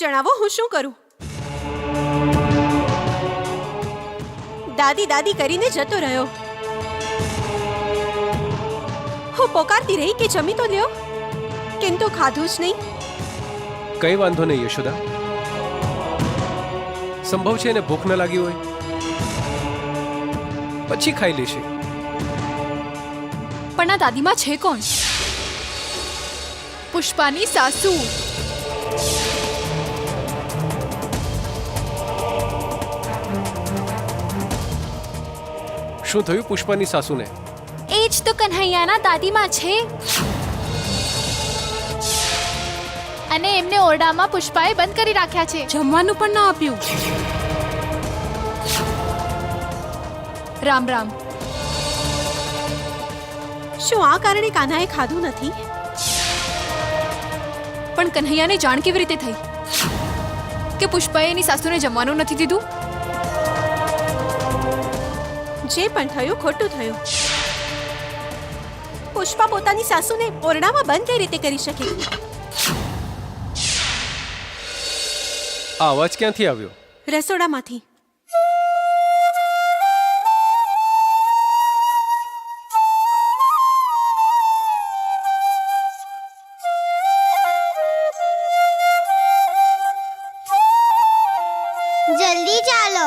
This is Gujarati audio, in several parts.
જણાવો હું શું કરું? દાદી દાદી કરીને જતો રહ્યો. હું પોકારતી રહી કે જમી તો લ્યો, કિંતુ ખાધું જ નહીં. કઈ વાંધો નહીં યશોદા, સંભવ છે એને ભૂખ ન લાગી હોય, પછી ખાઈ લેશે. પણ આ દાદીમાં છે કોણ? પુષ્પાની સાસુ. શું થયું પુષ્પાની સાસુને? એ જ તો કન્હૈયાના દાદીમાં છે. અને એમને ઓરડામાં પુષ્પાએ બંધ કરી રાખ્યા છે. જમવાનું પણ ના આપ્યું. રામ રામ. શું આ કારણે કાન્હાએ ખાધું નથી? પણ કન્હૈયાને જાણ કેવી રીતે થઈ કે પુષ્પાએ એની સાસુને જમવાનું નથી દીધું? જે પણ થયું ખોટું થયું. પુષ્પા પોતાની સાસુને ઓરડામાં બંધ કઈ રીતે કરી શકે? આ અવાજ ક્યાંથી આવ્યો? રસોડામાંથી. જલ્દી ચાલો.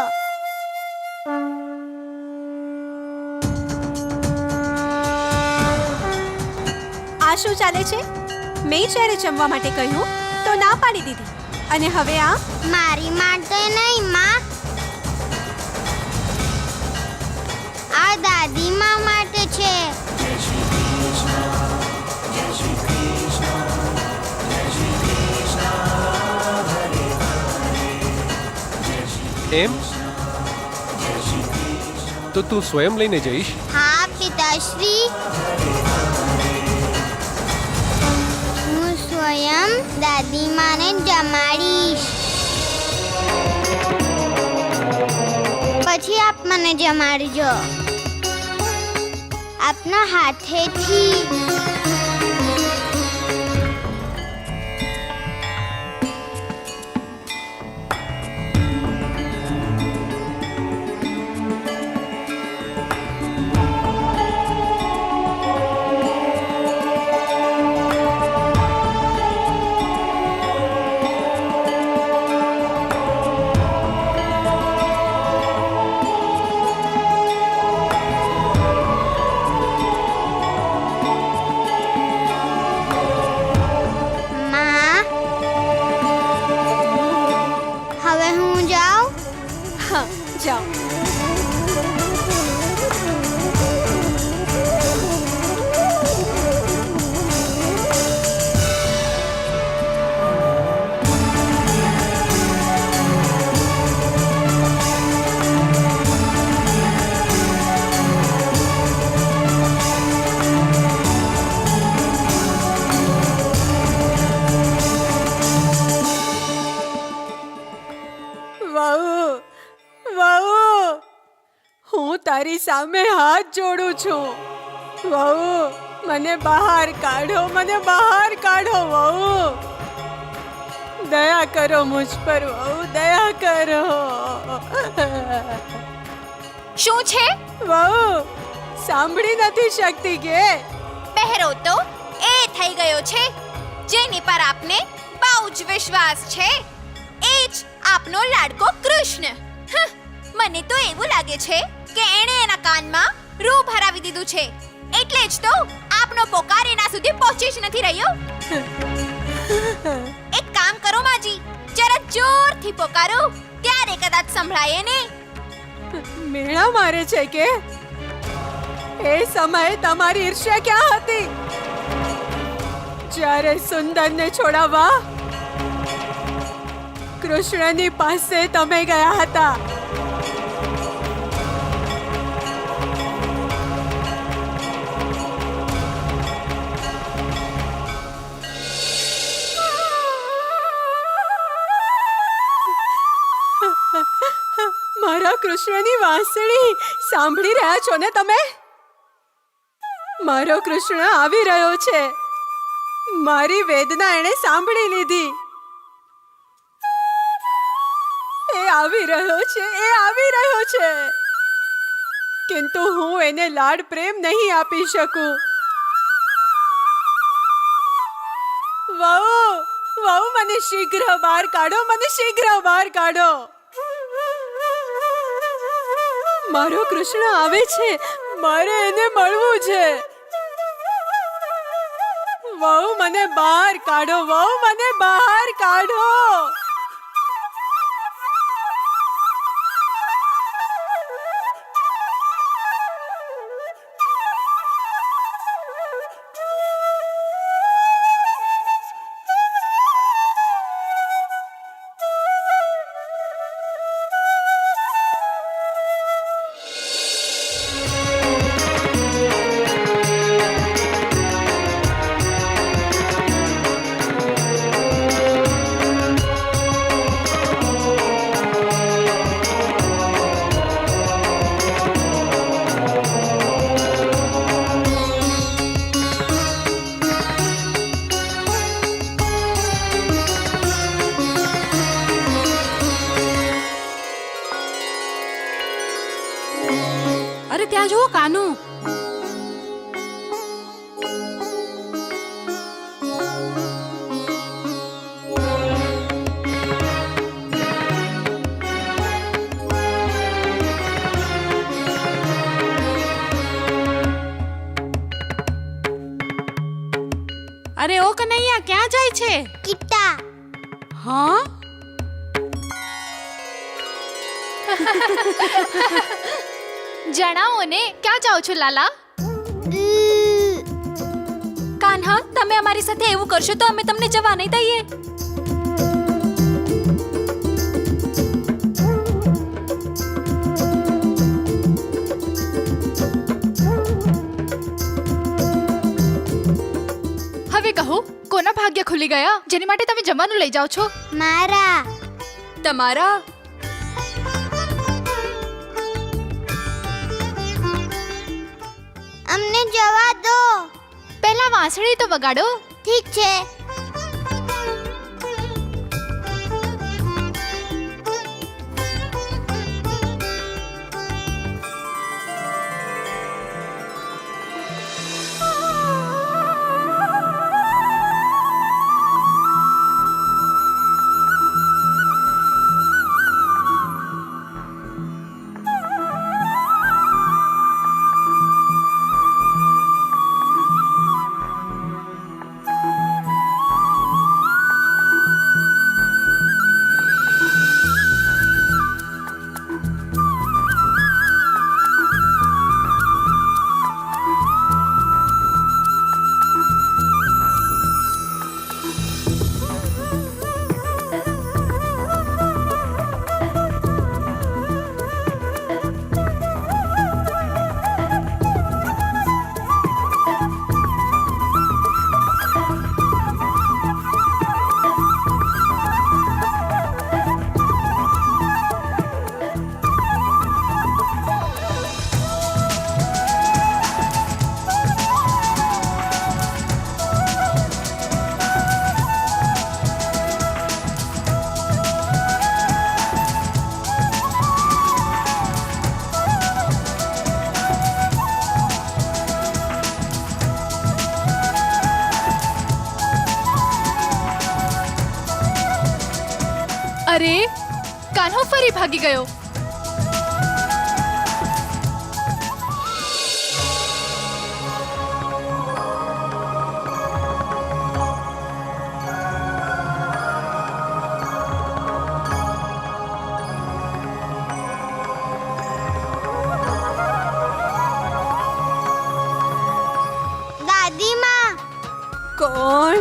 આ શું ચાલે છે? મેં જ્યારે જમવા માટે કહ્યું તો ના પાડી દીધી, અને હવે આ મારી માટે નહીં માં, આ દાદીમા માટે છે. એમ તો તું સ્વયં લઈને જઈશ? હા પિતાશ્રી, હું સ્વયં દાદીમાને જમાડીશ. પછી આપ મને જમાડજો આપના હાથેથી. જાઓ. તારી સામે હાથ જોડું છું. વહુ, મને બહાર કાઢો, મને બહાર કાઢો વહુ. દયા કરો મુझ પર વહુ, દયા કરો. શું છે? વહુ સાંભળી નથી શકતી કે? પહેરો તો એ થઈ ગયો છે જેની પર આપને બહુ જ વિશ્વાસ છે. એ જ આપનો લાડકો કૃષ્ણ. મને તો એવું લાગે છે કે એણે એના કાનમાં રૂ ભરાવી દીધું છે, એટલે જ તો આપનો પોકાર એના સુધી પહોંચી જ નથી રહ્યો. એક કામ કરો માજી, જરા જોરથી પોકારો, ત્યારે કદાચ સંભળાય ને. મેણા મારે છે કે? એ સમયે તમારી ઈર્ષ્યા ક્યાં હતી જ્યારે સુંદરને છોડાવવા કૃષ્ણની પાસે તમે ગયા હતા? મારા કૃષ્ણની વાંસળી સાંભળી રહ્યા છો ને તમે? મારો કૃષ્ણ આવી રહ્યો છે. મારી વેદના એણે સાંભળી લીધી. આવી રહ્યો છે, એ આવી રહ્યો છે, કિંતુ હું એને લાડ પ્રેમ નહીં આપી શકું. વહુ, વહુ, મને શીઘ્ર બહાર કાઢો, મને શીઘ્ર બહાર કાઢો. મારો કૃષ્ણ આવે છે, મારે એને મળવું છે. વહુ, મને બહાર કાઢો, વહુ, મને બહાર કાઢો. અરે ત્યાં જુઓ કાનુ. અરે ઓ કનૈયા, ક્યાં જાય છે? કિટ્ટા. હા, જણાવો ને, ક્યાં જાઓ છો લાલા? કાન્હા, તમે અમારી સાથે એવું કરશો તો અમે તમને જવા નહીં દઈએ. હવે કહો, કોના ભાગ્ય ખુલી ગયા જેની માટે તમે જમવાનું લઈ જાઓ છો? મારા. તમારા? અમને જવા દો. પહેલા વાંસળી તો વગાડો. ઠીક છે. અરે, કાન્હો ફરી ભાગી ગયો. દાદીમાં. કોણ?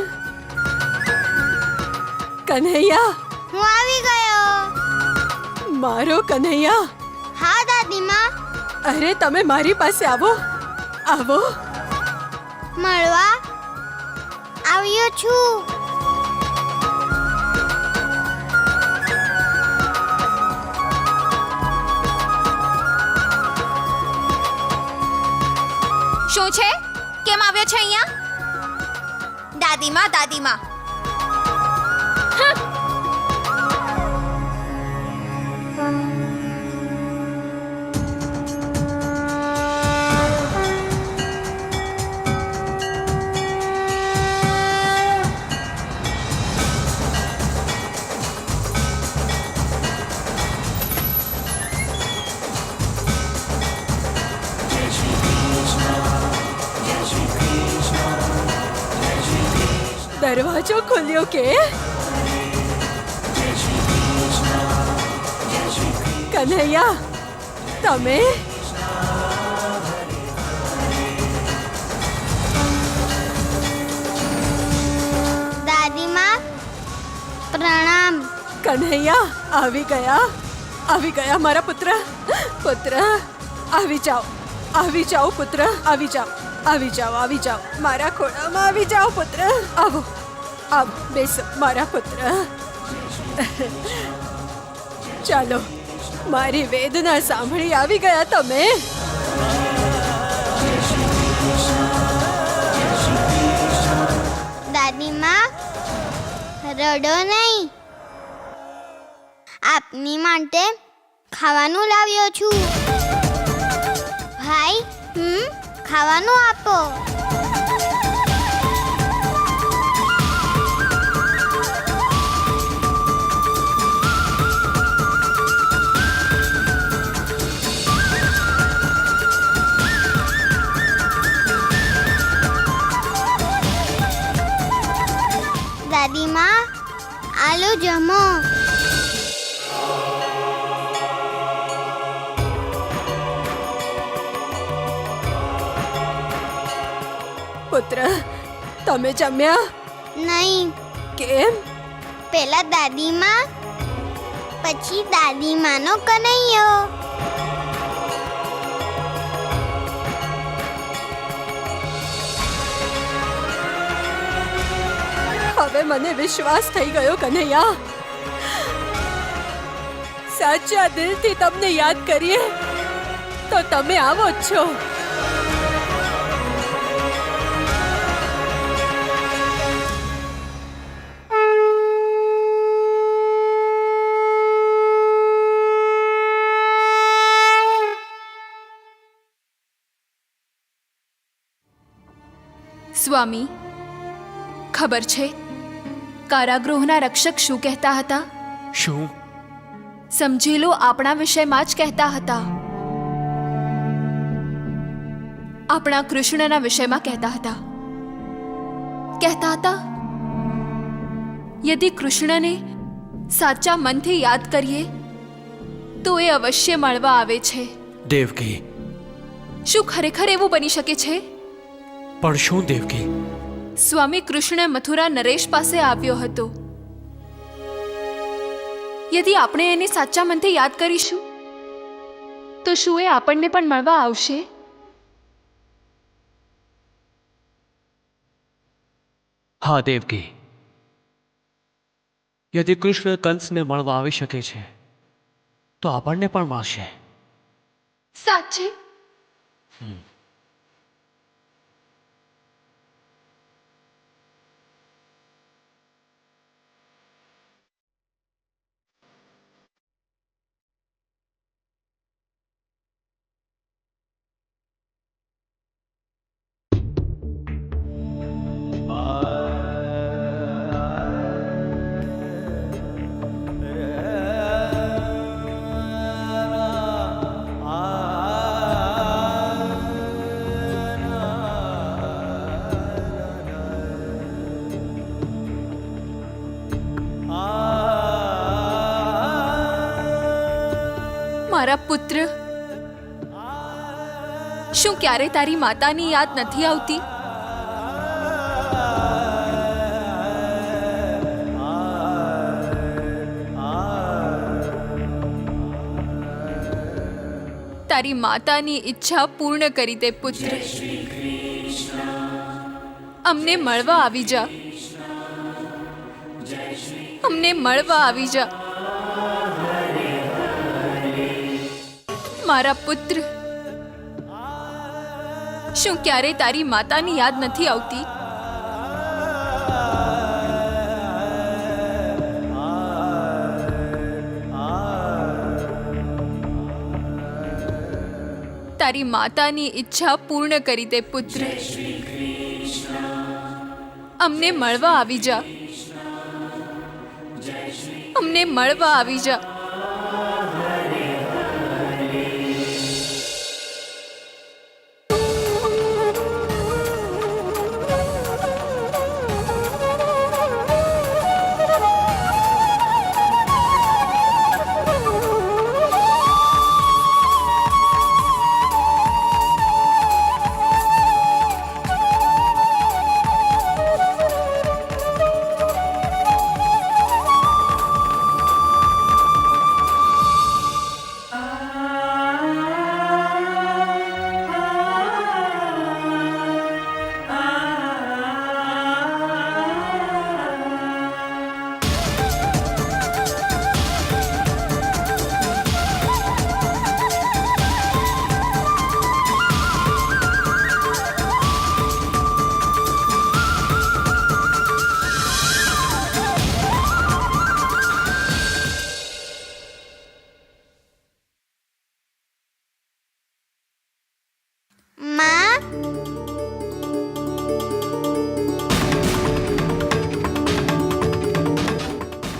કન્હૈયા, હું આવી ગયો. મારો કન્હૈયા. હા દાદીમાં. અરે, તમે મારી પાસે આવો, આવો. મળવા આવ્યો છું. શું છે? કેમ આવ્યો છે અહીંયા? દાદીમાં, દાદીમાં. દરવાજો ખુલ્યો કે? કન્હૈયા, તમે? દાદીમાં પ્રણામ. કન્હૈયા, આવી ગયા મારા પુત્ર. પુત્ર, આવી જાઓ પુત્ર, આવી જાઓ મારા ખોળામાં આવી જાઓ પુત્ર. આવો બેસો મારા પુત્ર. ચાલો, મારી વેદના સાંભળી આવી ગયા તમે. દાદીમાં રડો નહીં. આપની માટે ખાવાનું લાવ્યો છું. ભાઈ, ખાવાનું આપો. દાદીમાં, આલો જમો. પુત્ર, તમે જમ્યા? નહીં, કેમ? પેલા દાદીમાં, પછી દાદીમાનો કનૈયો. હવે મને વિશ્વાસ થઈ ગયો કન્હૈયા. સાચા દિલથી તમને યાદ કરીએ તો તમે આવો જ છો. સ્વામી, ખબર છે કારાગૃહના રક્ષક શું કહેતા હતા? શું? સમજી લો, આપણા વિષયમાં જ કહેતા હતા. આપણા કૃષ્ણના વિષયમાં કહેતા હતા. યદિ કૃષ્ણને સાચા મનથી યાદ કરીએ તો એ અવશ્ય મળવા આવે છે. દેવકી, શું ખરેખર એવું બની શકે છે? પણ શું દેવકી? સ્વામી કૃષ્ણ મથુરા નરેશ પાસે આવ્યો હતો. યદિ આપણે એને સાચા મનથી યાદ કરીશું તો શું એ આપણને પણ મળવા આવશે? હા દેવકી, યદિ કૃષ્ણ કંસને મળવા આવી શકે છે તો આપણને પણ મળશે. સાચે? મારા પુત્ર, શું ક્યારે તારી માતાની યાદ નથી આવતી? તારી માતાની ઈચ્છા પૂર્ણ કરી દે પુત્ર. અમને મળવા આવી જા. અમને મળવા આવી જા મારા પુત્ર. શું ક્યારે તારી માતાની યાદ નથી આવતી? તારી માતાની ઈચ્છા પૂર્ણ કરી દે પુત્ર. અમને મળવા આવી જા. અમને મળવા આવી જા.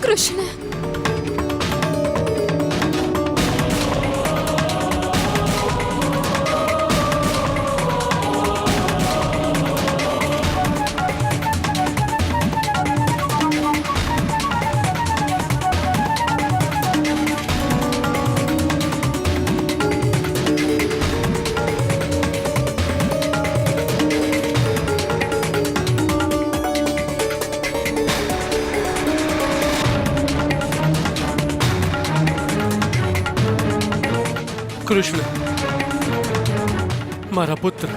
કૃષ્ણ કૃષ્ણ મારા પુત્ર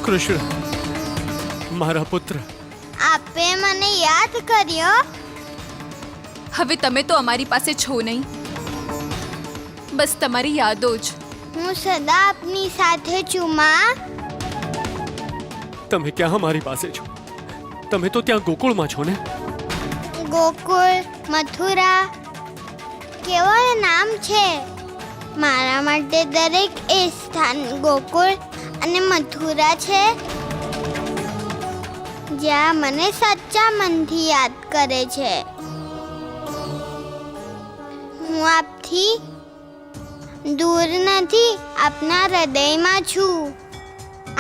કૃષ્ણ મારા પુત્ર આપે મને યાદ કર્યો. હવે તમે તો અમારી પાસે છો નહીં, બસ તમારી યાદો જ. હું સદા આપની સાથે છું માં. તમે ક્યાં મારી પાસે છો? તમે તો ત્યાં ગોકુળમાં છો ને? ગોકુળ, મથુરા કેવા નામ છે. મારા માટે દરેક એ સ્થાન ગોકુળ અને મથુરા છે, જ્યાં મને સાચા મનથી યાદ કરે છે. હું આપથી દૂર નથી, આપના હૃદયમાં છું,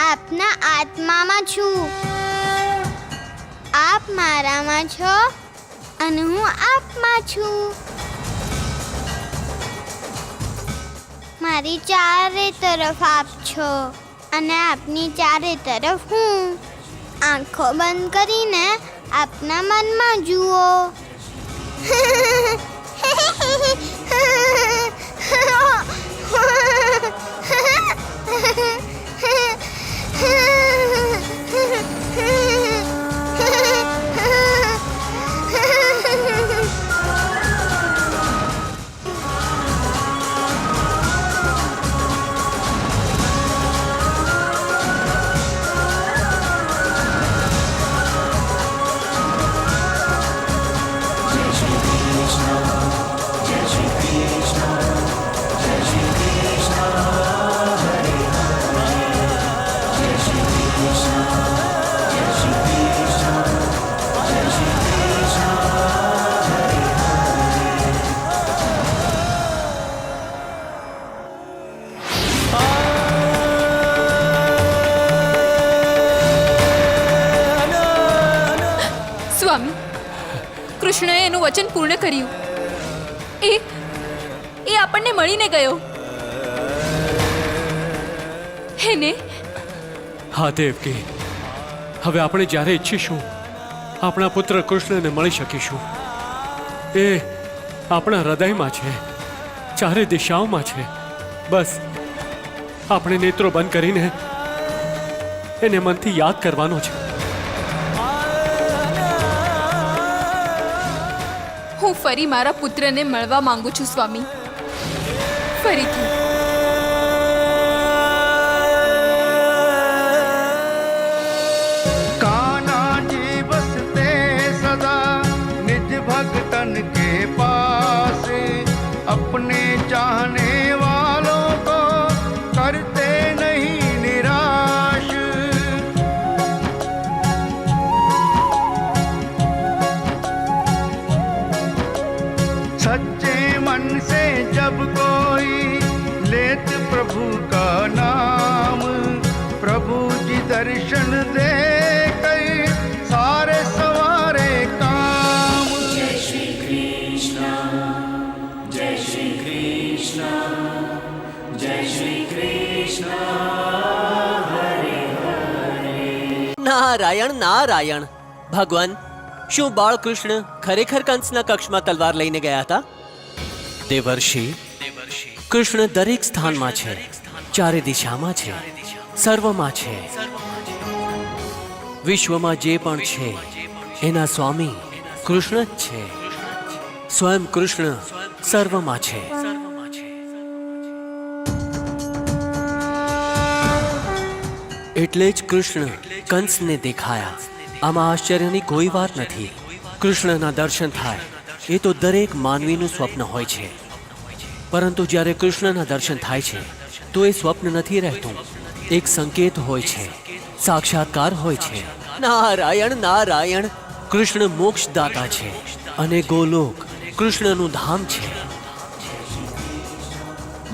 આપના આત્મામાં છું. આપ મારામાં છો અને હું આપમાં છું. મારી ચારે તરફ આપ છો અને આપની ચારે તરફ હું. આંખો બંધ કરીને આપના મનમાં જુઓ. સ્વામી, કૃષ્ણએ એનું વચન પૂર્ણ કર્યું. એ આપણને મળીને ગયો. હેને? હા દેવકી, હવે આપણે જ્યારે ઈચ્છીશું આપણા પુત્ર કૃષ્ણને મળી શકીશું. એ આપણા હૃદયમાં છે, ચારે દિશાઓમાં છે. બસ આપણે નેત્રો બંધ કરીને એને મનથી યાદ કરવાનો છે. હું ફરી મારા પુત્રને મળવા માંગુ છું સ્વામી, ફરીથી. कान्हा जी बसते सदा निज भक्तन के पास, अपने चाहने वालों को करते नहीं निराश. सच्चे मन से जब कोई लेत प्रभु का नाम, प्रभु जी दर्शन दे कई सारे सवारे काम. जय श्री कृष्ण, जय श्री कृष्ण, जय श्री कृष्ण हरे हरे. નારાયણ નારાયણ. ભગવાન, શું બાળકૃષ્ણ ખરેખર કંસના કક્ષમાં તલવાર લઈને ગયા હતા? દેવર્ષિ, કૃષ્ણ દરેક સ્થાનમાં છે, ચારે દિશામાં છે, સર્વમાં છે. વિશ્વમાં જે પણ છે એના સ્વામી કૃષ્ણ જ છે. સ્વયં કૃષ્ણ સર્વમાં છે. એટલે જ કૃષ્ણ કંસને દેખાયા. આમાં આશ્ચર્યની કોઈ વાત નથી. કૃષ્ણના દર્શન થાય એ તો દરેક માનવીનું સ્વપ્ન હોય છે, પરંતુ જ્યારે કૃષ્ણના દર્શન થાય છે તો એ સ્વપ્ન નથી રહેતું, એક સંકેત હોય છે, સાક્ષાત્કાર હોય છે. નારાયણ નારાયણ, કૃષ્ણ મોક્ષદાતા છે અને ગોલોક કૃષ્ણનું ધામ છે.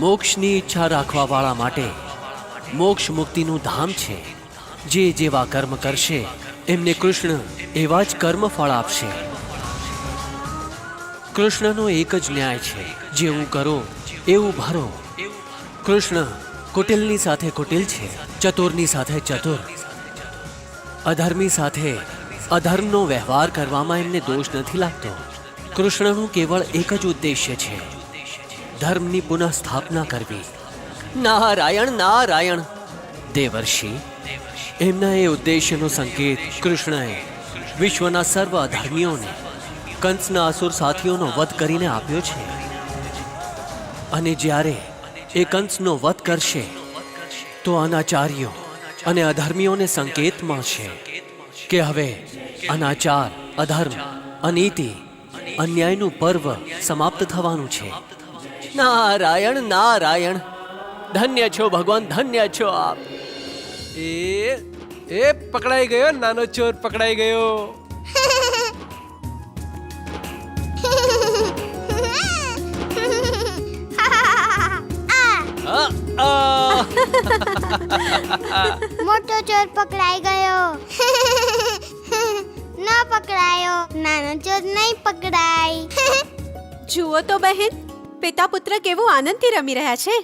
મોક્ષની ઈચ્છા રાખવાવાળા માટે મોક્ષ મુક્તિનું ધામ છે. જે જેવા કર્મ કરશે એમને કૃષ્ણ એવા જ કર્મફળ આપશે. કૃષ્ણનો એક જ ન્યાય છે, જેવું કરો એવું ભરો. કૃષ્ણ કુટિલની સાથે કુટિલ છે, ચતુરની સાથે ચતુર. અધર્મી સાથે અધર્મનો વ્યવહાર કરવામાં એમને દોષ નથી લાગતો. કૃષ્ણનું કેવળ એક જ ઉદ્દેશ્ય છે, ધર્મની પુનઃ સ્થાપના કરવી. નારાયણ નારાયણ. દેવર્ષિ, એમના એ ઉદ્દેશ્યનો સંકેત કૃષ્ણએ વિશ્વના સર્વ અધર્મીઓને, કંસના અસુર સાથીઓનો વધ કરીને આપ્યો છે. અને જ્યારે એ કંસનો વધ કરશે તો અનાચાર્યો અને અધર્મીઓને સંકેત મળશે કે હવે અનાચાર, અધર્મ, અનીતિ, અન્યાયનું પર્વ સમાપ્ત થવાનું છે. નારાયણ નારાયણ. ધન્ય છો ભગવાન, ધન્ય છો આપ. એ પકડાઈ ગયો, નાનો ચોર પકડાઈ ગયો. મોટો ચોર પકડાઈ ગયો. ન પકડાયો, નાનો ચોર નહીં પકડાય. જુઓ તો બહેન, પિતા પુત્ર કેવું આનંદથી રમી રહ્યા છે.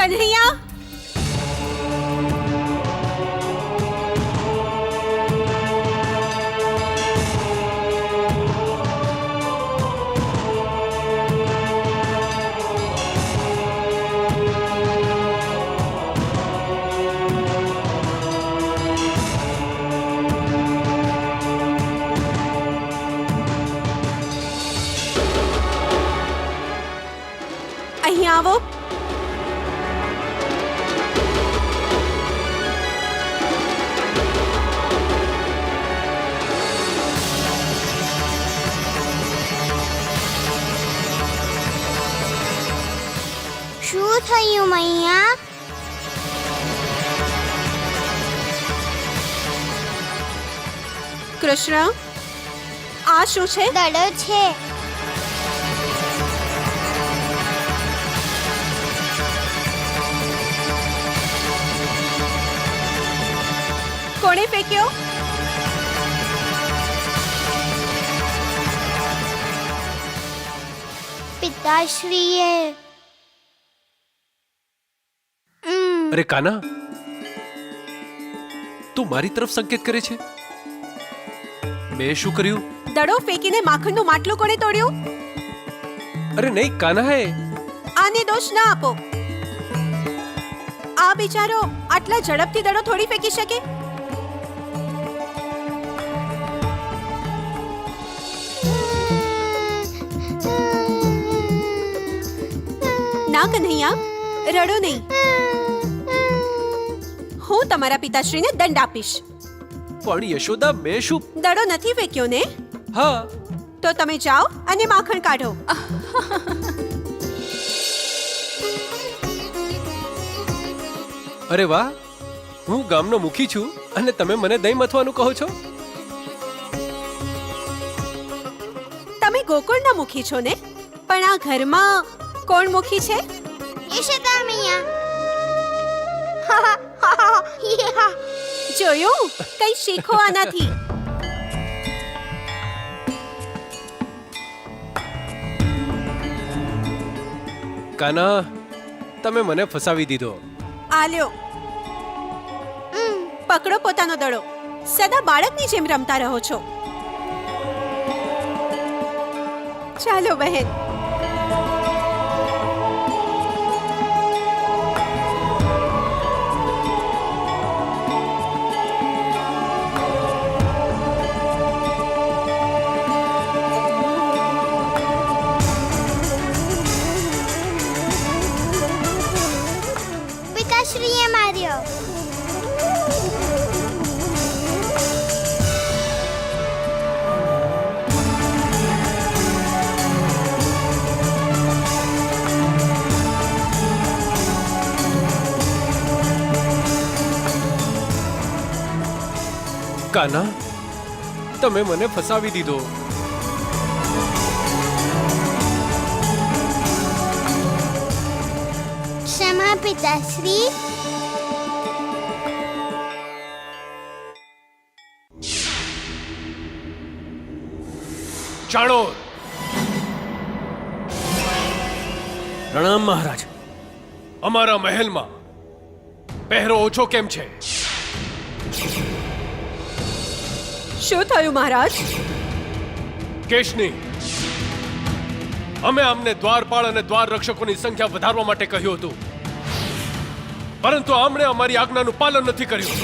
કન્હૈયા, અહીં આવો. શું થયું મૈયા? કૃષ્ણ, આ શું છે? દડો છે. કોણે ફેંક્યો? પિતાશ્રીએ. અરે કાના, તું મારી તરફ સંકેત કરે છે? મેં શું કર્યું? દડો ફેંકીને માખણનું માટલું કોણે તોડ્યું? અરે નહીં કાના, હે આને દોષ ના આપો. આ બિચારો આટલા ઝડપથી દડો થોડી ફેંકી શકે? ના કન્હૈયા, રડો નહીં. હું તમારા પિતાશ્રીને દંડ આપીશ. પણ યશોદા, મેં શું? દડો નથી ફેંક્યો ને? હા. તો તમે જાઓ અને માખણ કાઢો. અરે વાહ, હું ગામનો મુખી છું અને તમે મને દહીં મથવાનું કહો છો? તમે ગોકુળના મુખી છો ને? પણ આ ઘરમાં કોણ મુખી છે? યશોદા મૈયા. જોયું? કઈ શીખો આનાથી. કાના, તમે મને ફસાવી દીધો. આલ્યો, પકડો પોતાનો દડો. સદા બાળકની જેમ રમતા રહો છો. ચાલો બહેન. કાના, તમે મને ફસાવી દીધો. ક્ષમા પિતાશ્રી. ચાણોર, પ્રણામ મહારાજ. અમારા મહેલમાં પહેરો ઓછો કેમ છે? શું થયું મહારાજ? કેશની, અમે આમને દ્વારપાળ અને દ્વાર રક્ષકોની સંખ્યા વધારવા માટે કહ્યું હતું, પરંતુ આમણે અમારી આજ્ઞાનું પાલન નથી કર્યું.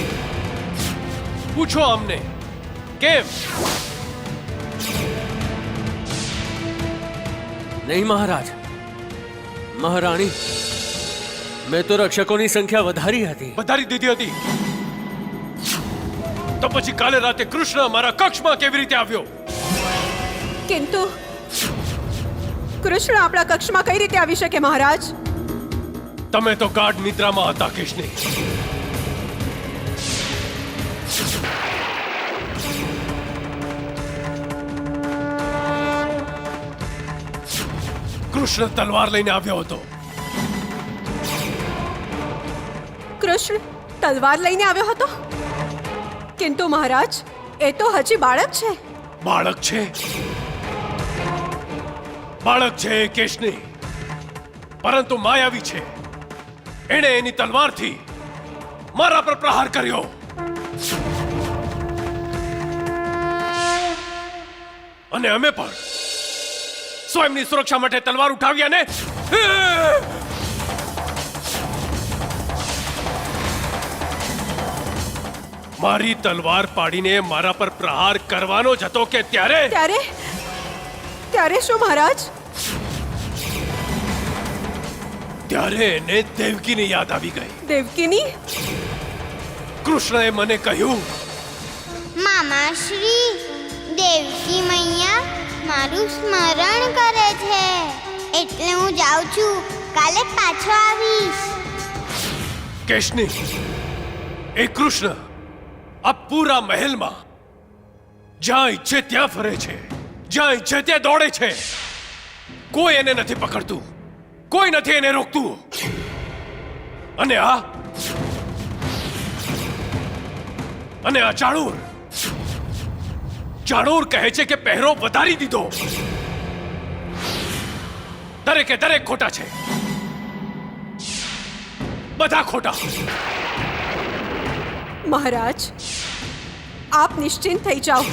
પૂછો આમને કેમ? નહીં મહારાજ, મહારાણી, મેં તો રક્ષકોની સંખ્યા વધારી હતી. વધારી દીધી હતી તો પછી કાલે રાતે કૃષ્ણ અમારા કક્ષમાં કેવી રીતે આવ્યો? કિંતુ કૃષ્ણ આપણા કક્ષમાં કઈ રીતે આવી શકે મહારાજ? તમે તો ગાઢ નિદ્રામાં હતા કેશની. કૃષ્ણ તલવાર લઈને આવ્યો હતો. કૃષ્ણ તલવાર લઈને આવ્યો હતો? કિંતુ મહારાજ, એ તો હજી બાળક છે. બાળક છે? બાળક છે કેશની, પરંતુ માયાવી છે. એણે એની તલવારથી મારા પર પ્રહાર કર્યો. અને અમે પણ સ્વયંની સુરક્ષા માટે તલવાર ઉઠાવ્યા ને. મારી તલવાર પાડીને મારા પર પ્રહાર કરવાનો જ હતો કે ત્યારે ત્યારે ત્યારે શું મહારાજ? ત્યારે એને દેવકીની યાદ આવી ગઈ. દેવકીની? કૃષ્ણએ મને કહ્યું, મામાશ્રી, દેવકી મૈયા મારું સ્મરણ કરે છે, એટલે હું જાઉં છું. કાલે પાછો આવીશ. કેશની, એ કૃષ્ણ આ પૂરા મહેલમાં જ્યાં ઈચ્છે ત્યાં ફરે છે, જ્યાં ઈચ્છે ત્યાં દોડે છે. કોઈ એને નથી પકડતું, કોઈ નથી એને રોકતું. અને આ ચાણૂર કહે છે કે પહેરો વધારી દીધો. દરેકે દરેક ખોટા છે, બધા ખોટા. મહારાજ, આપ નિશ્ચિંત થઈ જાઓ.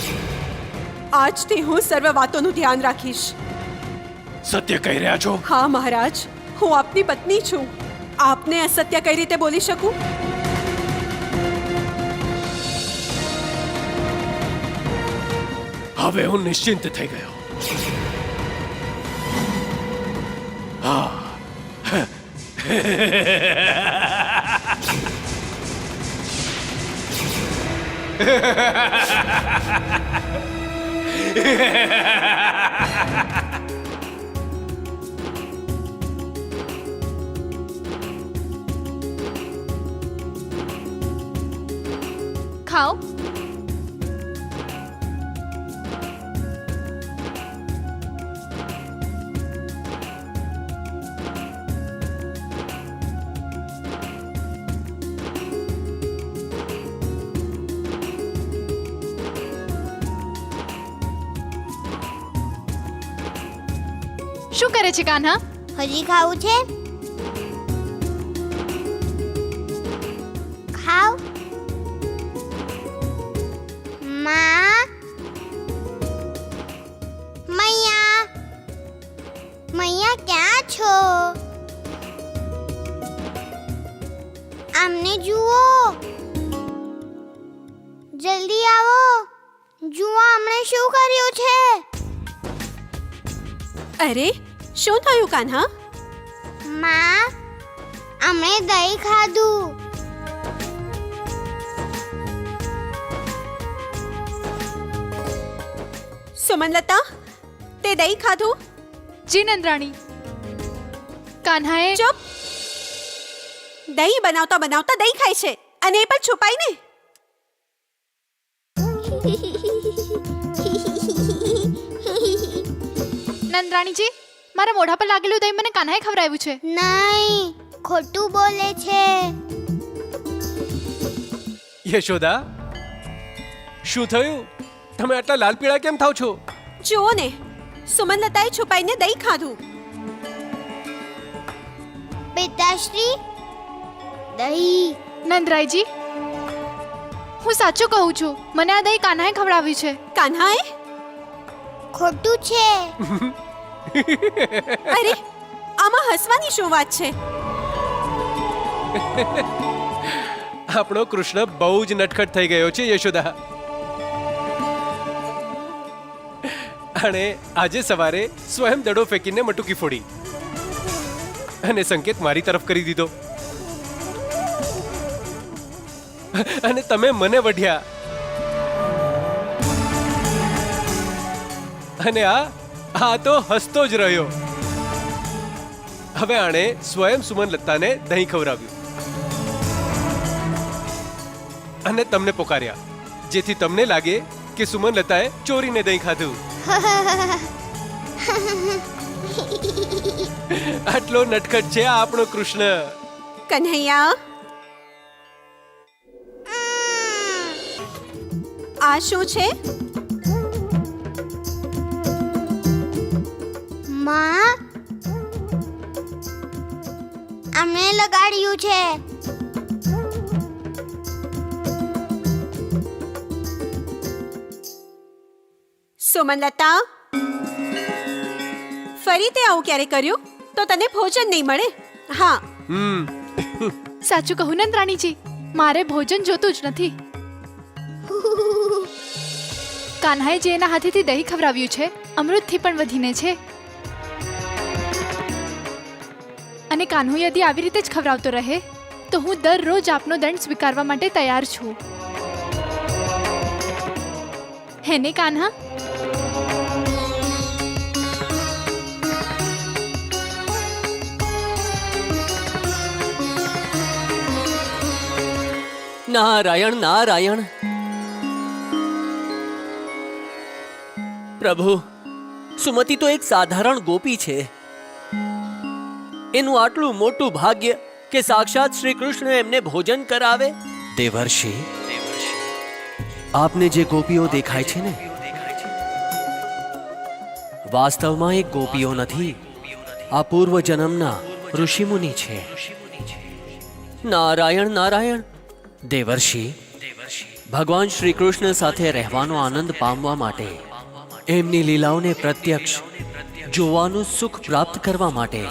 આજથી હું સર્વ વાતોનું ધ્યાન રાખીશ. સત્ય કહી રહ્યા છો? હા મહારાજ, હું આપની પત્ની છું. આપને અસત્ય કઈ રીતે બોલી શકું? હવે હું નિશ્ચિંત થઈ ગયો. હા. ખાઓ. શું કરે છે કાન્હા? હજી ખાવું છે? ખાવ. માં, મૈયા, મૈયા ક્યાં છો? આમને જુઓ, જલ્દી આવો. જુઓ આમણે શું કર્યું છે. અરે, શું થયું કાન્હા? માં, આમણે દહીં ખાધું. સુમનલતા, તે દહીં ખાધું? જી નંદરાણી. કાન્હાએ ચૂપ! દહીં બનાવતા બનાવતા દહીં ખાય છે, અને એ પણ છુપાઈને. નંદરાણીજી, મારા મોઢા પર લાગેલું દહીં મને કાન્હાએ ખવડાવ્યું છે. નહીં, ખોટું બોલે છે. યશોદા, શું થયું? તમે આટલા લાલ પીળા કેમ થાવ છો? જુઓ ને, સુમનલતાએ છુપાઈને દહીં ખાધું. પિતાશ્રી, દહીં. નંદરાયજી, હું સાચું કહું છું, મને આ દહીં કાન્હાએ ખવડાવ્યું છે. કાન્હાએ? ખોટું છે. અરે, આમાં હસવાની શું વાત છે? આપણો કૃષ્ણ બહુ જ નટખટ થઈ ગયો છે યશોદા. અને આજે સવારે સ્વયં દડો ફેંકીને મટુકી ફોડી અને સંકેત મારી તરફ કરી દીધો. અને તમે મને વઢ્યા. અને આ તો હસતો જ રહ્યો. હવે આણે સ્વયં સુમનલતાને દહીં ખવડાવ્યું અને તમને પોકાર્યા, જેથી તમને લાગે કે સુમનલતાએ ચોરીને દહીં ખાધું. આટલો નટખટ છે આ આપણો કૃષ્ણ. કન્હૈયા, આ શું છે? માં, અમે લગાડ્યું છે. સુમનલતા, ફરી તે આવું ક્યારે કર્યું તો તને ભોજન નહીં મળે. હા, સાચું કહું નંદરાણીજી, મારે ભોજન જોતું જ નથી. કાન્હાએ જે એના હાથેથી દહીં ખવડાવ્યું છે, અમૃતથી પણ વધીને છે. અને કાન્હુ યદી આવી રીતે જ ખવડાવતો રહે તો હું દરરોજ આપનો દંડ સ્વીકારવા માટે તૈયાર છું. હે ને કાન્હા? નારાયણ નારાયણ. પ્રભુ, સુમતિ તો એક સાધારણ ગોપી છે. એનું આટલું મોટું ભાગ્ય કે સાક્ષાત શ્રી કૃષ્ણ એમને ભોજન કરાવે. દેવર્ષિ, આપને જે ગોપીઓ દેખાય છે ને, વાસ્તવમાં એક ગોપીઓ નથી, આ પૂર્વ જન્મના ઋષિમુનિ છે. નારાયણ નારાયણ. દેવર્ષિ, ભગવાન શ્રી કૃષ્ણ સાથે રહેવાનો આનંદ પામવા માટે, એમની લીલાઓને પ્રત્યક્ષ જોવાનું સુખ પ્રાપ્ત કરવા માટે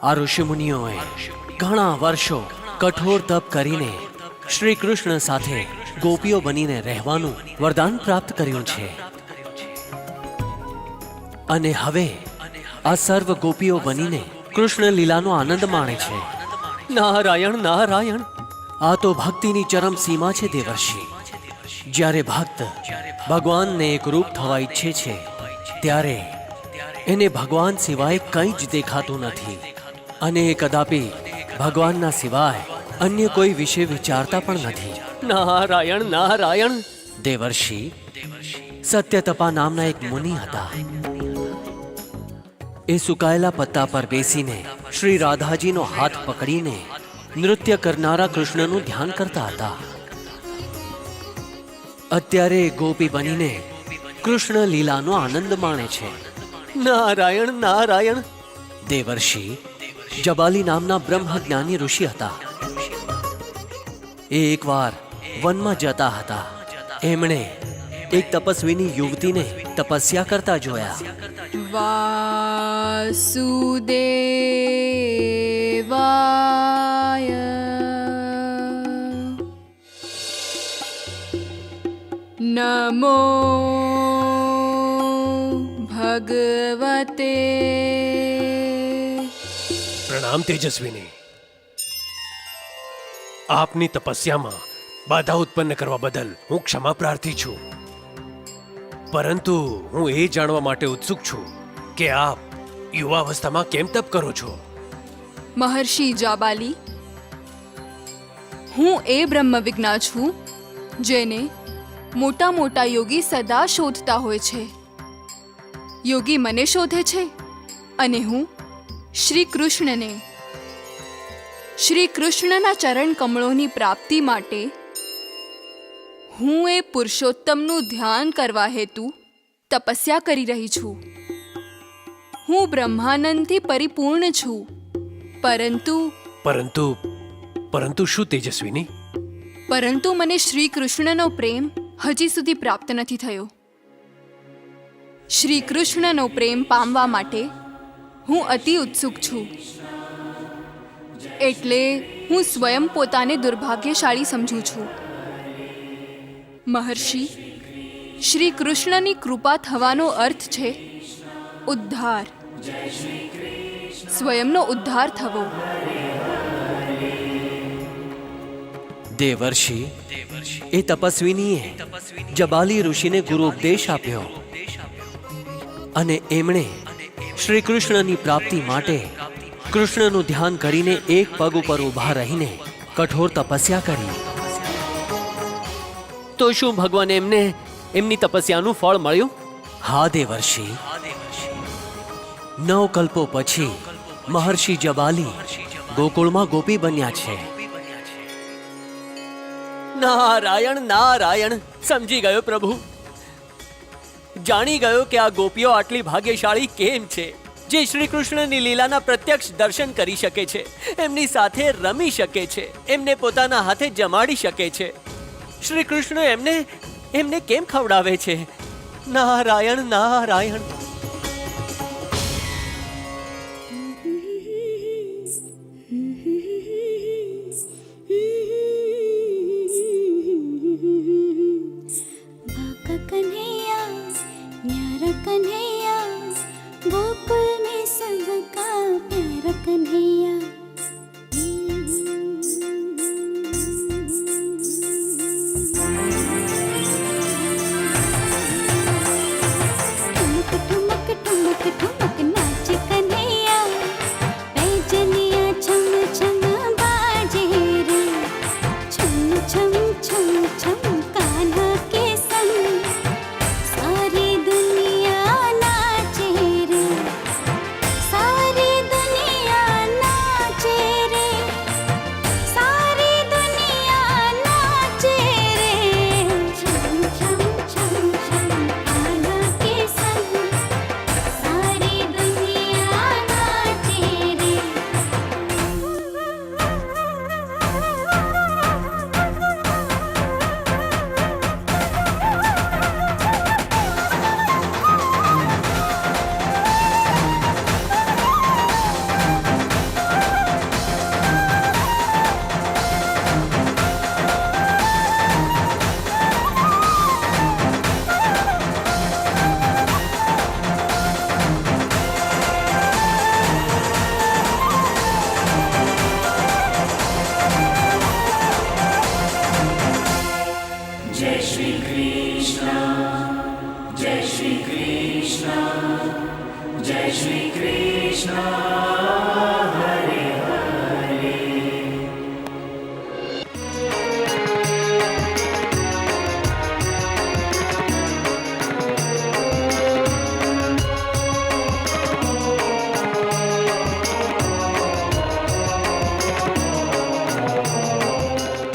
આ ઋષિમુનિઓએ ઘણા વર્ષો કઠોર તપ કરીને શ્રી કૃષ્ણ સાથે ગોપીઓ બનીને રહેવાનું વરદાન પ્રાપ્ત કર્યું છે. અને હવે આ સર્વ ગોપીઓ બનીને કૃષ્ણ લીલાનો આનંદ માણે છે. નારાયણ નારાયણ. આ તો ભક્તિની ચરમ સીમા છે દેવર્ષિ. જ્યારે ભક્ત ભગવાનને એક રૂપ થવા ઈચ્છે છે ત્યારે એને ભગવાન સિવાય કંઈ જ દેખાતું નથી, અને એ કદાપી ભગવાનના સિવાય અન્ય કોઈ વિશે વિચારતા પણ નથી. નારાયણ નારાયણ. દેવર્ષિ, સત્યતપા નામના એક મુનિ હતા. એ સુકાયેલા પત્તા પર બેસીને શ્રી રાધાજીનો હાથ પકડીને નૃત્ય કરનારા કૃષ્ણનું ધ્યાન કરતા હતા. અત્યારે ગોપી બનીને કૃષ્ણ લીલાનો આનંદ માણે છે. નારાયણ નારાયણ. દેવર્ષિ, જબાલી નામના બ્રહ્મજ્ઞાની ઋષિ હતા. એ એકવાર વનમાં જતા હતા. એમણે એક તપસ્વીની યુવતીને તપસ્યા કરતા જોયા. વાસુદેવાય નમો ભગવતે. પ્રણામ તેજસ્વીની. આપની તપસ્યામાં બાધા ઉત્પન્ન કરવા બદલ હું ક્ષમા પ્રાર્થી છું. પરંતુ હું એ જાણવા માટે ઉત્સુક છું કે આપ યુવાવસ્થામાં કેમ તપ કરો છો? મહર્ષિ જાબાલી, હું એ બ્રહ્મવિજ્ઞા છું જેને મોટા મોટા યોગી સદા શોધતા હોય છે. યોગી મને શોધે છે અને હું શ્રી કૃષ્ણને. શ્રી કૃષ્ણના ચરણ કમળોની પ્રાપ્તિ માટે હું એ પુરુષોત્તમનું ધ્યાન કરવા હેતુ તપસ્યા કરી રહી છું. હું બ્રહ્માનંદથી પરિપૂર્ણ છું, પરંતુ પરંતુ શું તેજસ્વીની? પરંતુ મને શ્રી કૃષ્ણનો પ્રેમ હજી સુધી પ્રાપ્ત નથી થયો. શ્રી કૃષ્ણનો પ્રેમ પામવા માટે હું અતિ ઉત્સુક છું. એટલે હું સ્વયં પોતાને દુર્ભાગ્યશાળી સમજું છું. મહર્ષિ, શ્રી કૃષ્ણની કૃપા થવાનો અર્થ છે ઉદ્ધાર. સ્વયંનો ઉદ્ધાર થવો. દેવર્ષિ, એ તપસ્વીનીએ જબાલી ઋષિને ગુરુ ઉપદેશ આપ્યો અને એમણે શ્રી કૃષ્ણની પ્રાપ્તિ માટે કૃષ્ણનું ધ્યાન કરીને એક પગ ઉપર ઊભા રહીને કઠોર તપસ્યા કરી. તો શું ભગવાન એમને એમની તપસ્યાનું ફળ મળ્યું? હા દેવર્ષિ, 9 કલ્પો પછી મહર્ષિ જબાલી ગોકુળમાં ગોપી બન્યા છે. નારાયણ નારાયણ, સમજી ગયો પ્રભુ. જાણી ગયો કે આ ગોપીઓ આટલી ભાગ્યશાળી કેમ છે, જે શ્રી કૃષ્ણની લીલાના પ્રત્યક્ષ દર્શન કરી શકે છે, એમની સાથે રમી શકે છે, એમને પોતાના હાથે જમાડી શકે છે. શ્રી કૃષ્ણ એમને કેમ ખવડાવે છે? નારાયણ નારાયણ.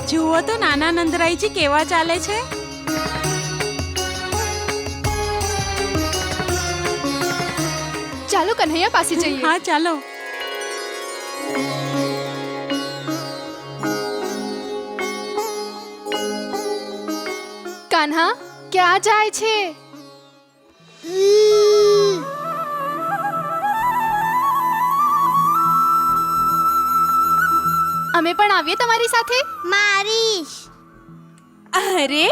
જુઓ તો નાના નંદરાયજી કેવા ચાલે છે. ચાલો કન્હૈયા પાસે જઈએ. હા ચાલો. કાન્હા, ક્યાં જાય છે? અમે પણ આવીએ તમારી સાથે. મારીશ. અરે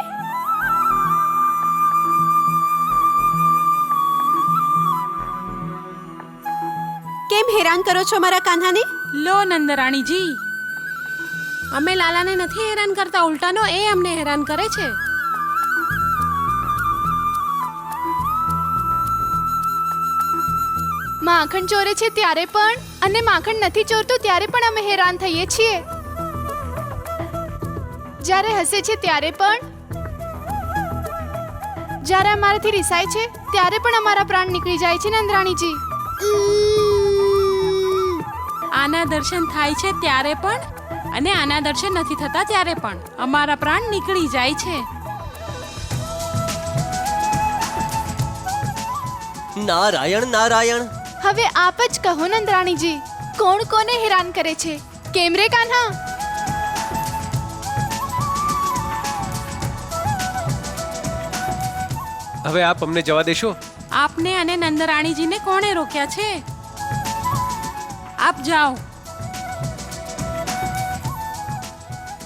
કેમ હેરાન કરો છો મારા કાન્હાને? લો નંદરાણીજી, અમે લાલાને નથી હેરાન કરતા, ઉલટાનો એ અમને હેરાન કરે છે. માખણ ચોરે છે ત્યારે પણ અને માખણ નથી ચોરતો ત્યારે પણ અમે હેરાન થઈએ છીએ. જ્યારે હસે છે ત્યારે પણ જ્યારે અમારાથી રિસાય છે ત્યારે પણ અમારા પ્રાણ નીકળી જાય છે નંદરાણીજી. આના દર્શન થાય છે ત્યારે પણ અને આના દર્શન નથી થતા ત્યારે પણ અમારા પ્રાણ નીકળી જાય છે. નારાયણ નારાયણ. હવે આપ જ કહો નંદરાણીજી, કોણ કોને હેરાન કરે છે? કેમ રે કાન્હા? હવે આપ અમને જવા દેશો? આપને અને નંદરાણીજીને કોણે રોક્યા છે? આપ જાઓ.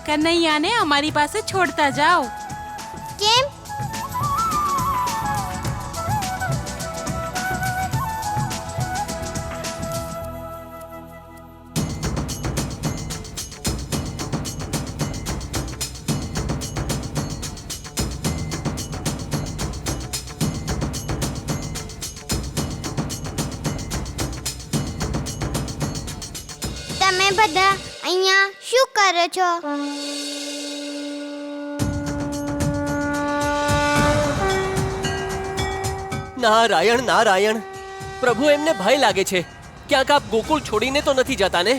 કનૈયાને અમારી પાસે છોડતા જાઓ. કેમ? તમે બધા અહીંયા શું કરો છો? નારાયણ નારાયણ. પ્રભુ, એમને ભય લાગે છે. ક્યાંક આપ ગોકુળ છોડીને તો નથી જતા ને?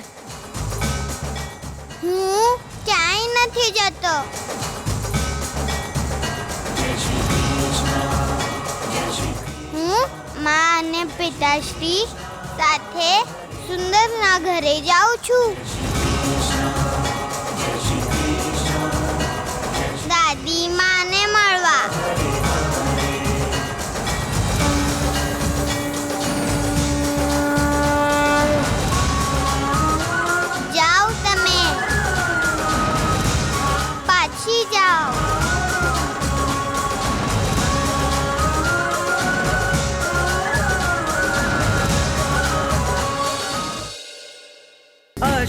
હું ક્યાંય નથી જતો. હું મા અને પિતાશ્રી સાથે સુંદરના ઘરે જાઉં છું. દાદી માને મળવા. જાઓ તમે, પાછી જાઓ.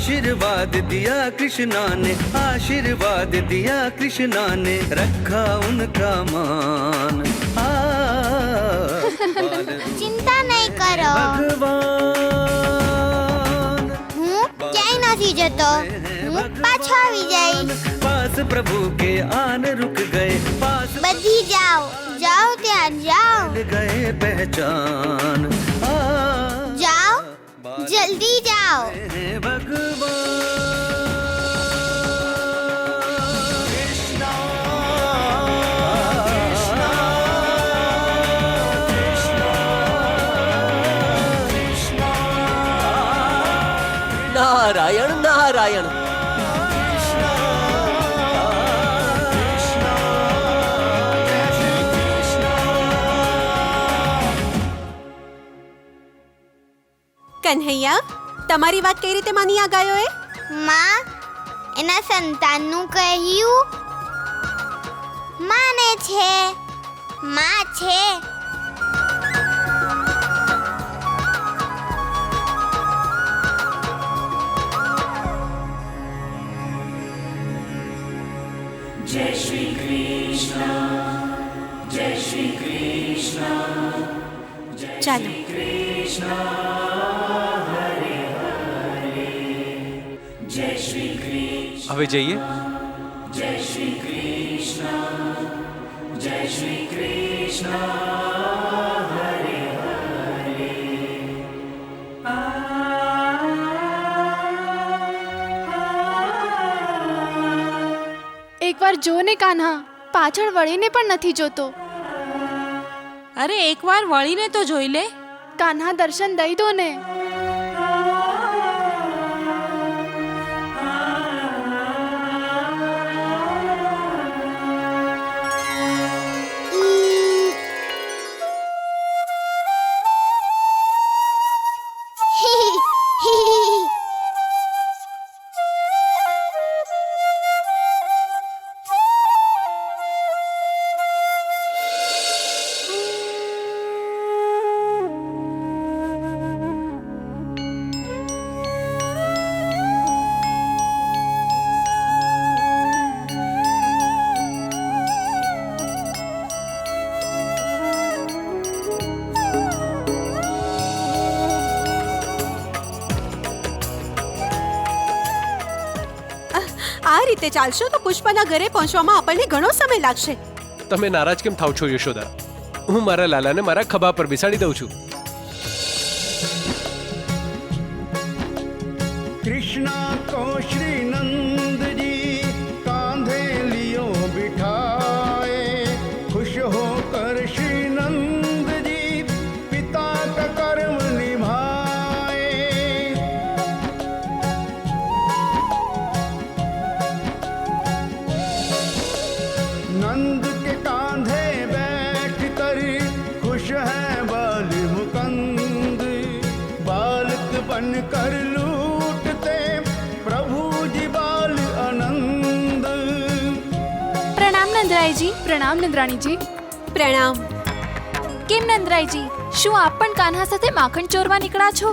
आशीर्वाद दिया कृष्णा ने, आशीर्वाद दिया कृष्णा ने, रखा उनका मान. ચિંતા નહીં કરો, भगवान હું ક્યાંય નથી જતો. હું પાછો આવી જઈશ. पास प्रभु के आन रुक गए, पास બધી જાઓ, જાઓ ત્યાં જાઓ, गए पहचान. જાઓ, જલ્દી જાઓ. નારાયણ નારાયણ. કન્હૈયા, તમારી વાત કઈ રીતે માની આ ગાયોએ? માં એના સંતાનનું કહ્યું માને છે. માં છે. ચાલો. હવે જઈએ. એકવાર જો ને કાન્હા, પાછળ વળીને પણ નથી જોતો. અરે એકવાર વળીને તો જોઈ લે. કાન્હા, દર્શન દઈ દો ને. આ રીતે ચાલશો તો પુષ્પાના ઘરે પહોંચવામાં આપણને ઘણો સમય લાગશે. તમે નારાજ કેમ થાવ છો યશોદા? હું મારા લાલાને મારા ખભા પર બેસાડી દઉં છું. कृष्णा को श्री नंद जी कांधे लियो बिठाए, खुश होकर श्री नंद जी पिता का कर्म निभाए. नंद के कांधे बैठ कर खुश है बाल मुकंद, बालक बन कर लूटते प्रभु जी बाल आनंद. પ્રણામ નંદરાયજી. પ્રણામ નંદરાણીજી. પ્રણામ. કેમ નંદરાયજી, શું આપ પણ કાન્હા સાથે માખણ ચોરવા નીકળ્યા છો?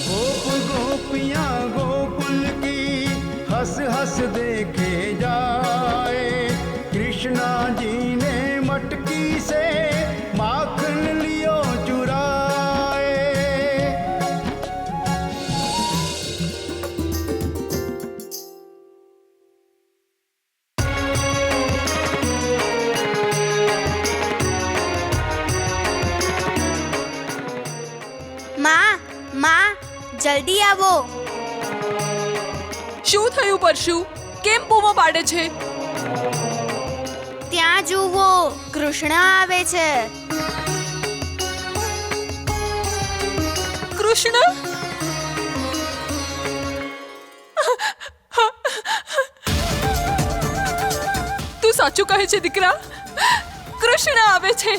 गोप गोपियाँ गोकुल की हंस हंस देखे जाए, कृष्णा जी ने मटकी से माखन लियो चुराए. માં માં જલ્દી આવો. શું થયું પરશુ? કેમ બૂમો પાડે છે? ત્યાં જુઓ, કૃષ્ણ આવે છે. કૃષ્ણ? તું સાચું કહે છે દીકરા, કૃષ્ણ આવે છે.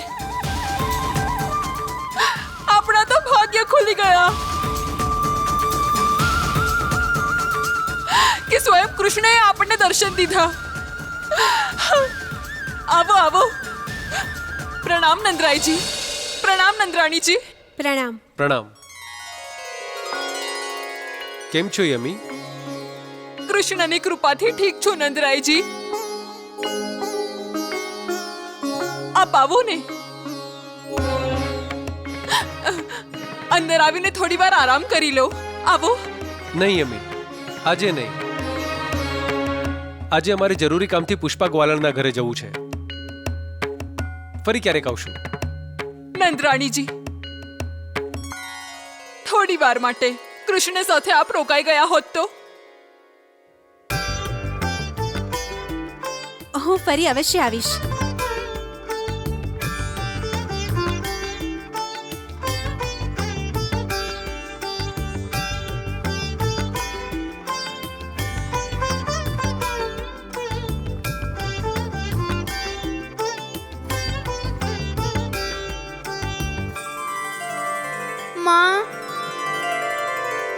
આપણા તો ભાગ્ય ખુલી ગયા કે સ્વયં કૃષ્ણએ આપણને દર્શન દીધા. આવો આવો. પ્રણામ નંદરાયજી. પ્રણામ નંદરાણીજી. પ્રણામ. પ્રણામ. કેમ છો યમી? કૃષ્ણની કૃપાથી ઠીક છું નંદરાયજી. આપ આવો ને. અંદર આવીને થોડી વાર આરામ કરી લો. આવો. નહીં યમી, આજે નહીં. આજે અમારે જરૂરી કામથી પુષ્પા ગ્વાલણના ઘરે જવું છે. ફરી ક્યારેક આવશું. નંદરાણીજી, થોડી વાર માટે કૃષ્ણ સાથે આપ રોકાઈ ગયા હોત તો. હું ફરી અવશ્ય આવીશ. માં,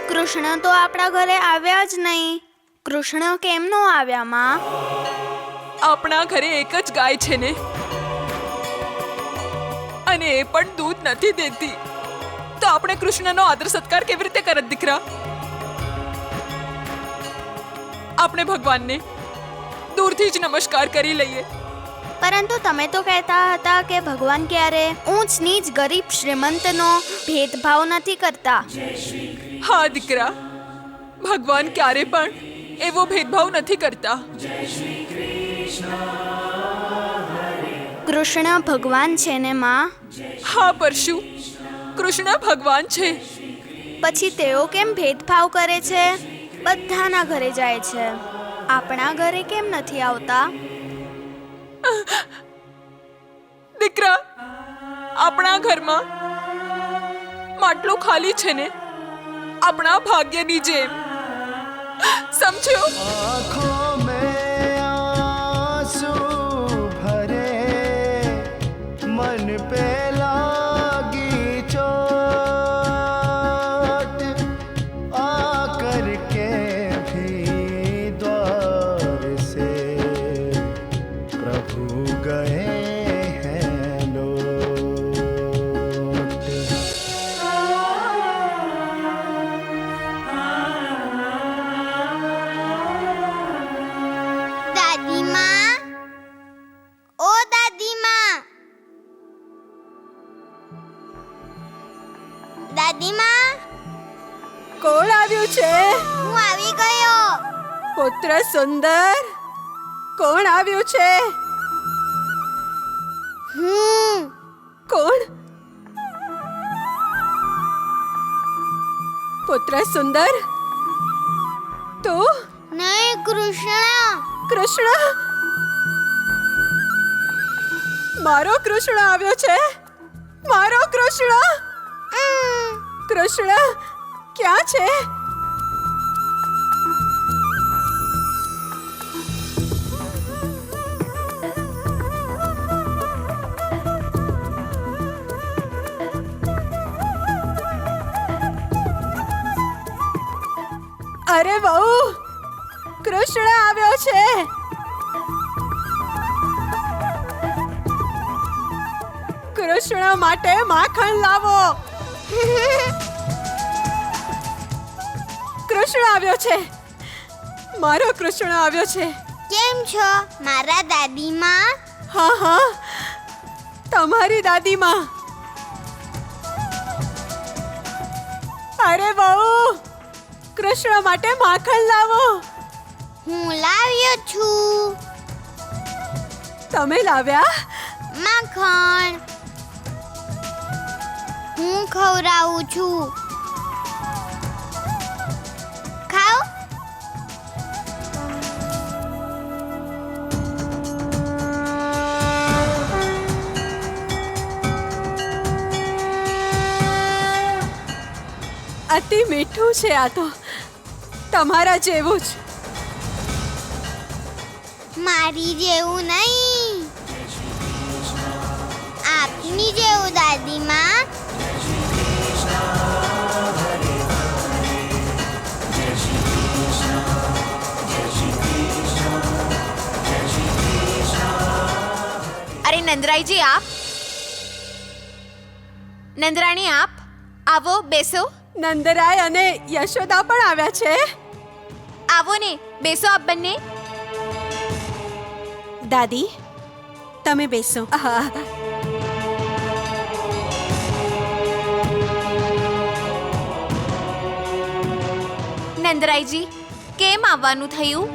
કૃષ્ણ તો આપણા ઘરે આવ્યા જ નહીં. કૃષ્ણ કેમ નો આવ્યા માં? આપણા ઘરે એક જ ગાય છે ને, અને એ પણ દૂધ નથી દેતી. તો આપણે કૃષ્ણનો આદર સત્કાર કેવી રીતે કરત દીકરા? આપણે ભગવાનને દૂરથી જ નમસ્કાર કરી લઈએ. પરંતુ તમે તો કહેતા હતા કે ભગવાન ક્યારે ઊંચ નીચ ગરીબ શ્રીમંતનો ભેદભાવ નથી કરતા. હા દીકરા, ભગવાન ક્યારે પણ એવો ભેદભાવ નથી કરતા. કૃષ્ણ ભગવાન છે ને માં? હા પરશુ, કૃષ્ણ ભગવાન છે. પછી તેઓ કેમ ભેદભાવ કરે છે? બધાના ઘરે જાય છે, આપણા ઘરે કેમ નથી આવતા? દીકરા, આપણા ઘરમાં માટલું ખાલી છે ને, આપણા ભાગ્યની જેમ. સમજો? आँखों में आंसू भरे, मन पे लागी चोट, आकर के भी द्वार से प्रभु गए हैं लौट. દાદીમાં કોણ આવ્યું છે? હું આવી ગયો. પુત્ર સુંદર, કોણ આવ્યું છે? હું કોણ? પુત્ર સુંદર, તું? નહીં કૃષ્ણ. કૃષ્ણ? મારો કૃષ્ણ આવ્યો છે? મારો કૃષ્ણ? કૃષ્ણ ક્યાં છે? અરે બહુ, કૃષ્ણ આવ્યો છે. કૃષ્ણ માટે માખણ લાવો. કૃષ્ણ આવ્યો છે. મારો કૃષ્ણ આવ્યો છે. કેમ છો મારા દાદીમાં? હા હા, તમારી દાદીમાં. અરે બહુ, કૃષ્ણ માટે માખણ લાવો. હું લાવ્યો છું તમે લાવ્યા? માખણ. હું ખવડાવું છું. ખાઓ. અતિ મીઠું છે આ તો, તમારા જેવું જ. મારી જેવું નહીં, આપની જેવું દાદીમાં. અરે નંદરાયજી, આપ. નંદરાણી, આપ આવો, બેસો. નંદરાય અને યશોદા પણ આવ્યા છે. આવો ને, બેસો આપ બંને. દાદી, તમે બેસો. હા. નંદરાયજી, કેમ આવવાનું થયું?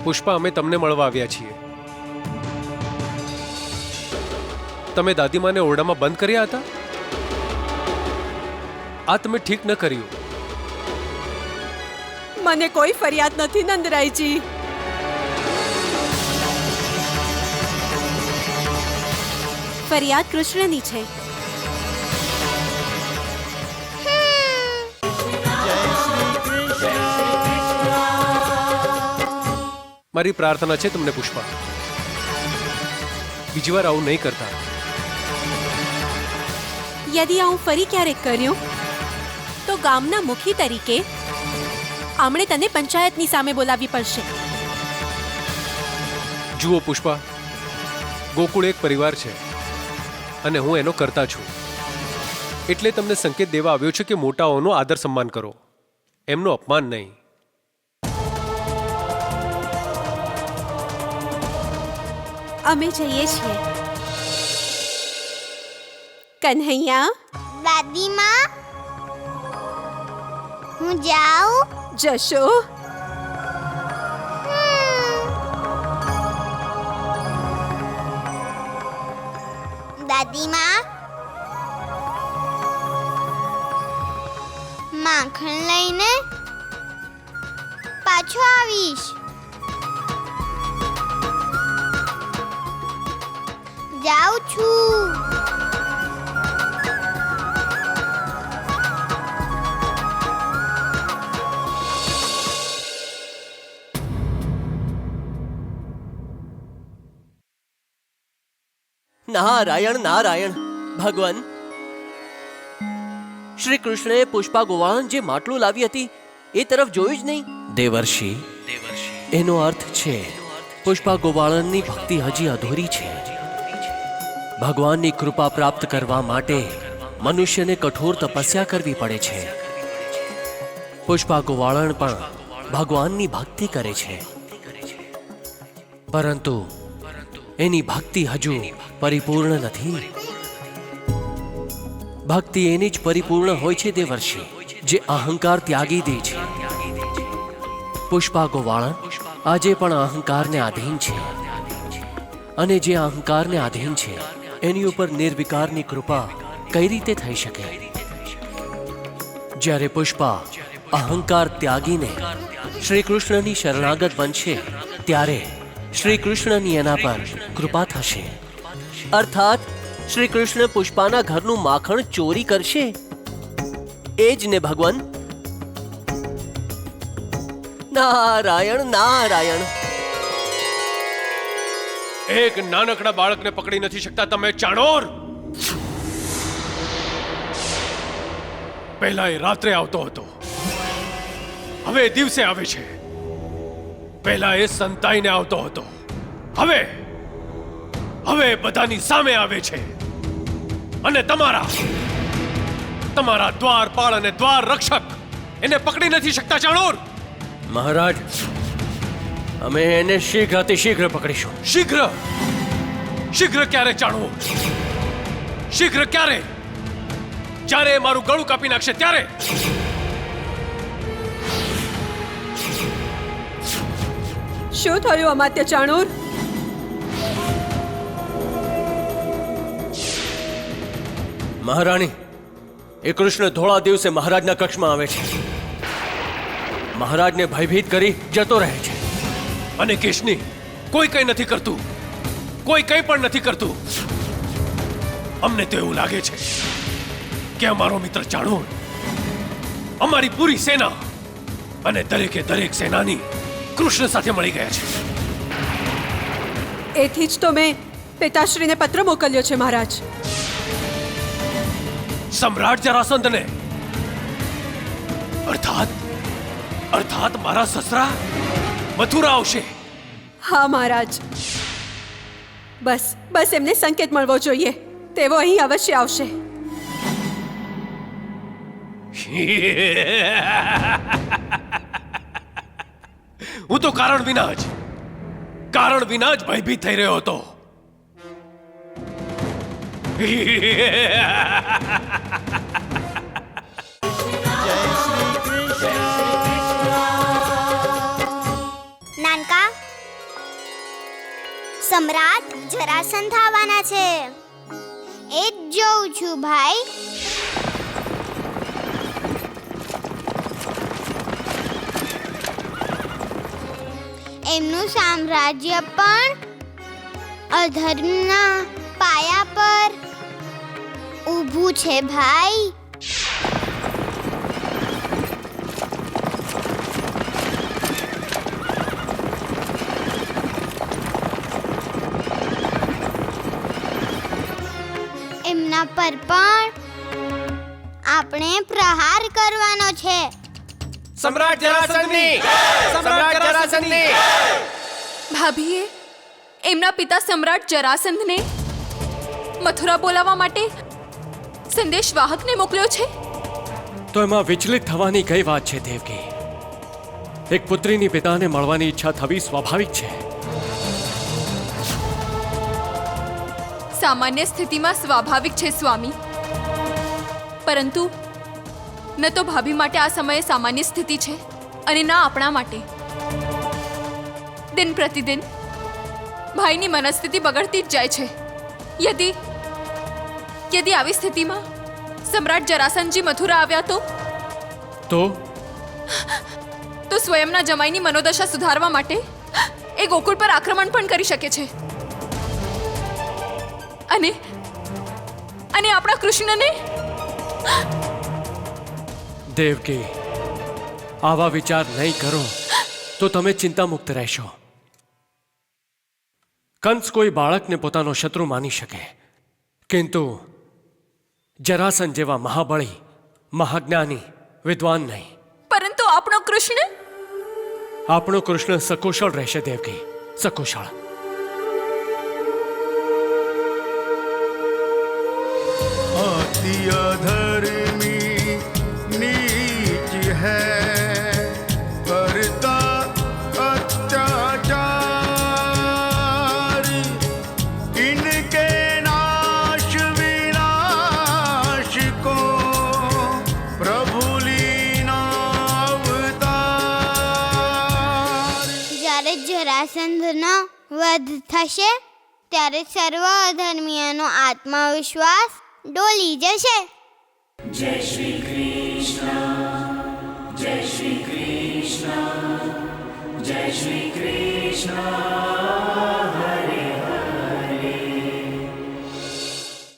પુષ્પા, અમે તમને મળવા આવ્યા છીએ. તમે દાદીમાને ઓરડામાં બંધ કર્યા હતા? આ તમે ઠીક ન કર્યું. મને કોઈ ફરિયાદ નથી નંદરાયજી. ફરિયાદ કૃષ્ણની છે. મારી પ્રાર્થના છે તમને પુષ્પા, બીજી વાર આવું નહીં કરતા. યદિ આવું ફરી ક્યારેક કર્યું તો ગામના મુખી તરીકે આમણે તને પંચાયતની સામે બોલાવવી પડશે. જુઓ પુષ્પા, ગોકુળ એક પરિવાર છે અને હું એનો કરતા છું. એટલે તમને સંકેત દેવા આવ્યો છે કે મોટાઓનો આદર સન્માન કરો, એમનું અપમાન નહીં. અમે જઈએ છીએ. કન્હૈયા, દાદીમાં હું જાઉં. જશો? દાદીમાં માખણ લઈને પાછો આવીશ. જાઉં છું. નારાયણ નારાયણ. ભગવાન, શ્રી કૃષ્ણએ પુષ્પા ગોવાળન જે માટલું લાવી હતી એ તરફ જોયું જ નહીં. દેવર્ષિ, એનો અર્થ છે પુષ્પા ગોવાળનની ભક્તિ હજી અધૂરી છે. ભગવાનની કૃપા પ્રાપ્ત કરવા માટે મનુષ્યને કઠોર તપસ્યા કરવી પડે છે. પુષ્પા ગોવાળન પણ ભગવાનની ભક્તિ કરે છે, પરંતુ એની ભક્તિ હજુ પરિપૂર્ણ નથી. ભક્તિ એની જ પરિપૂર્ણ હોય છે દેવર્ષિ, જે અહંકાર ત્યાગી દે છે. પુષ્પા ગોવાળન આજે પણ અહંકારને આધીન છે, અને જે અહંકારને આધીન છે એની ઉપર નિર્વિકારની કૃપા કઈ રીતે થઈ શકે? જ્યારે પુષ્પા અહંકાર ત્યાગીને શ્રી કૃષ્ણની શરણાગત બનશે ત્યારે શ્રી કૃષ્ણની એના પર કૃપા થશે. અર્થાત શ્રી કૃષ્ણ પુષ્પાના ઘરનું માખણ ચોરી કરશે. એ જ ને ભગવાન. નારાયણ નારાયણ. એક નાનકડા બાળકને પકડી નથી શકતા તમે ચાણોર. પહેલા એ રાત્રે આવતો હતો, હવે એ દિવસે આવે છે. પહેલા એ સંતાઈને આવતો હતો, હવે બધાની સામે આવે છે. અને તમારા દ્વારપાળ અને દ્વાર રક્ષક એને પકડી નથી શકતા ચાણોર. મહારાજ, અમે એને શીઘ્ર પકડીશું. શીઘ્ર ક્યારે ચાણોર? શીઘ્ર ક્યારે? જ્યારે એ મારું ગળું કાપી નાખશે ત્યારે. શું થયું અમાત્ય ચાણોર? મહારાણી, એ કૃષ્ણ ધોળા દિવસે મહારાજના કક્ષમાં આવે છે, મહારાજને ભયભીત કરી જતો રહે છે. અને કેશની કોઈ કંઈ નથી કરતું, કોઈ કંઈ પણ નથી કરતું. અમને તો એવું લાગે છે કે અમારો મિત્ર ચાણોર, અમારી પૂરી સેના અને દરેકે દરેક સેનાની કૃષ્ણ સાથે મળી ગયા છે. એથી જ તો મેં પિતાશ્રીને પત્ર મોકલ્યો છે મહારાજ. સમ્રાટ જરાસંધને? અર્થાત મારા સસરા મથુરા આવશે? હા મહારાજ, બસ એમને સંકેત મળવો જોઈએ. તેઓ અહીં અવશ્ય આવશે. હું તો કારણ વિના જ ભયભીત થઈ રહ્યો હતો. નાનકા, સમ્રાટ જરાસંધ આવવાના છે. એ જ જોઉં છું ભાઈ. એમનું સામ્રાજ્ય પણ અધર્મના પાયા પર ઊભું છે ભાઈ. એમના પર પણ આપણે પ્રહાર કરવાનો છે. સમ્રાટ જરાસંધની ભાભીએ એમના પિતા સમ્રાટ જરાસંધને મથુરા બોલાવવા માટે સંદેશવાહકને મોકલ્યો છે. તો એમાં વિચલિત થવાની કઈ વાત છે દેવકી? એક પુત્રીની પિતાને મળવાની ઈચ્છા થવી સ્વાભાવિક છે. સામાન્ય સ્થિતિમાં સ્વાભાવિક છે સ્વામી, પરંતુ ન તો ભાભી માટે આ સમયે સામાન્ય સ્થિતિ છે અને ના આપણા માટે. દિન પ્રતિદિન ભાઈની મનસ્થિતિ બગડતી જ જાય છે. યદિ આવી સ્થિતિમાં સમ્રાટ જરાસંધજી મથુરા આવ્યા તો સ્વયંના જમાઈની મનોદશા સુધારવા માટે એ ગોકુળ પર આક્રમણ પણ કરી શકે છે. અને આપણા કૃષ્ણને. દેવકી, આવા વિચાર નહીં કરો તો તમે ચિંતામુક્ત રહેશો. કંસ કોઈ બાળકને પોતાનો શત્રુ માની શકે, કિંતુ જરાસંધ જેવા મહાબળી, મહાજ્ઞાની, વિદ્વાન નહીં. પરંતુ આપણો કૃષ્ણ સકુશળ રહેશે દેવકી, સકુશળ. अति अधर्मी नीच है करता अत्याचार, इनके नाश विनाश को જરાસંધનો વધ થશે ત્યારે સર્વ અધર્મીઓનો આત્મવિશ્વાસ ડોલી જશે. જય શ્રી કૃષ્ણ